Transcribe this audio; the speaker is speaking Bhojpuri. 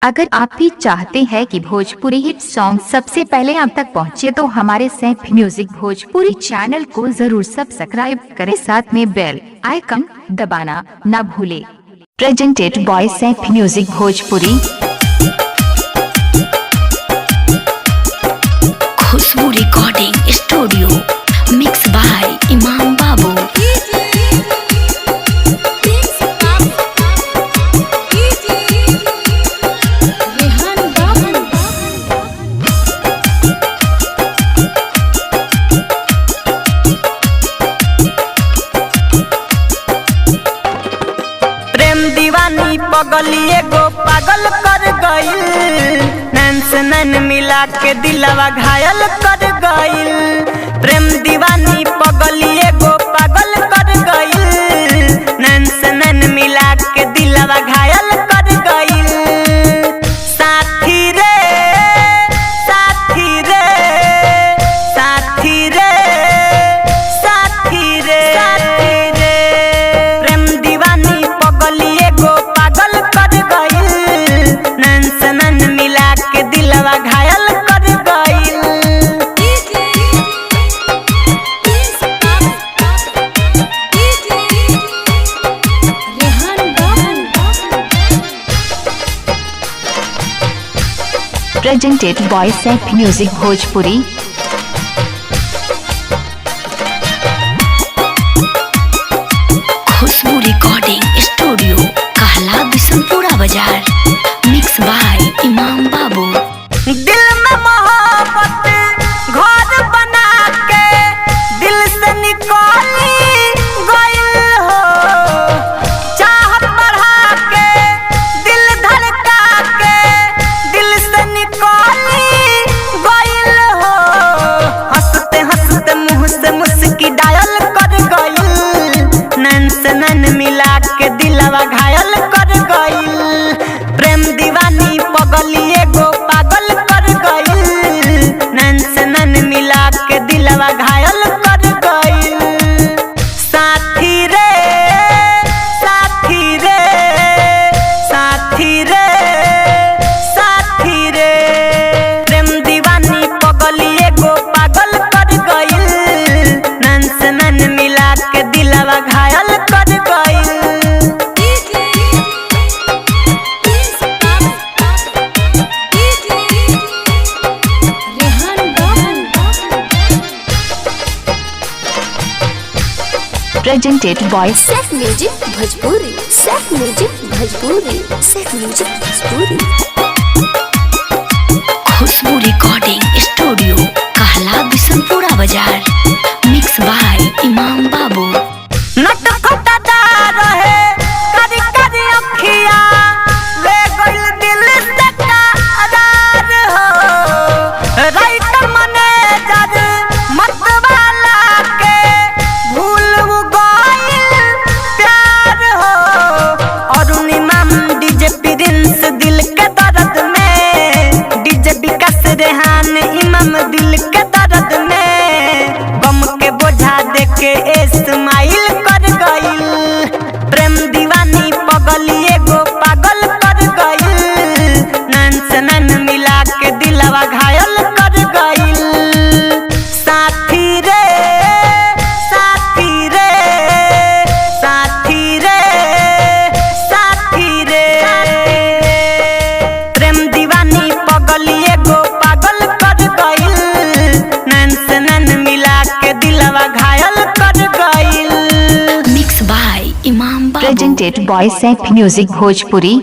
अगर आप भी चाहते हैं कि भोजपुरी हिट सॉन्ग सबसे पहले आप तक पहुंचे तो हमारे सैफ म्यूजिक भोजपुरी चैनल को जरूर सब्सक्राइब करें, साथ में बेल आइकन दबाना न भूले। Presented by Saif music Bhojpuri. Khushbu recording studio, mix by Imam Babu. दीवानी पगलिए गो पागल कर गइल, नैन से नैन मिला के दिलवा घायल कर गइल। प्रेम दीवानी पगलिए गो पागल कर गइल, नैन से नैन मिला के दिलवा घायल कर गइल। साथी रे साथी रे साथी रे साथी रे साथी रे, प्रेम दीवानी पगलिए गो पागल कर गइल, नैन से नैन मिला के दिलवा घायल कर गइल। Presented by Saif music Bhojpuri. Khushbu recording studio, Kahla Bishanpura बाजार, मिक्स बाय इमाम बाबू। दिल में मोहब्बत घर बना के दिल से निकाली गइल हो, चाहत बढ़ा के दिल धड़का के दिल से निकाली गइल हो। हंसते हंसते मुंह से मुस्की डायल कर गइल, नैन से नैन मिला के दिलवा घायल कर गइल। प्रेम दीवानी पगलिए गो पागल कर गइल, नैन से नैन मिला के दिलवा घायल कर गइल। साथी रे साथी रे साथी रे साथी रे, प्रेम दीवानी पगलिए गो पागल कर गइल, नैन से नैन मिला के दिलवा घायल कर गइल। Presented by Saif music Bhojpuri, Saif music Bhojpuri, Saif music Bhojpuri. Khushbu recording studio, Kahla Bishanpura बाजार, मिक्स बाय इमाम बाबू। नटखटदार है करी करी अखिया, ले गइल दिल से करार हो। राइटर मैनेजर मतवाला के भूल गइल प्यार हो। अरुण इमाम डीजे प्रिंस दिल के दर्द में, डीजे विकास रेहान इमाम दिल के दर्द में, गम के बोझा देके इस्माइल कर गइल। प्रेम दीवानी पगलिए गो पागल कर गइल, नैन से नैन मिला के दिलवा घायल कर गइल। साथी रे साथी रे साथी रे साथी रे, प्रेम दीवानी पगलिए गो पागल कर गइल, नैन से नैन मिला के दिलवा घायल कर गइल। Mix by Imam Babu. Presented by Saif music Bhojpuri.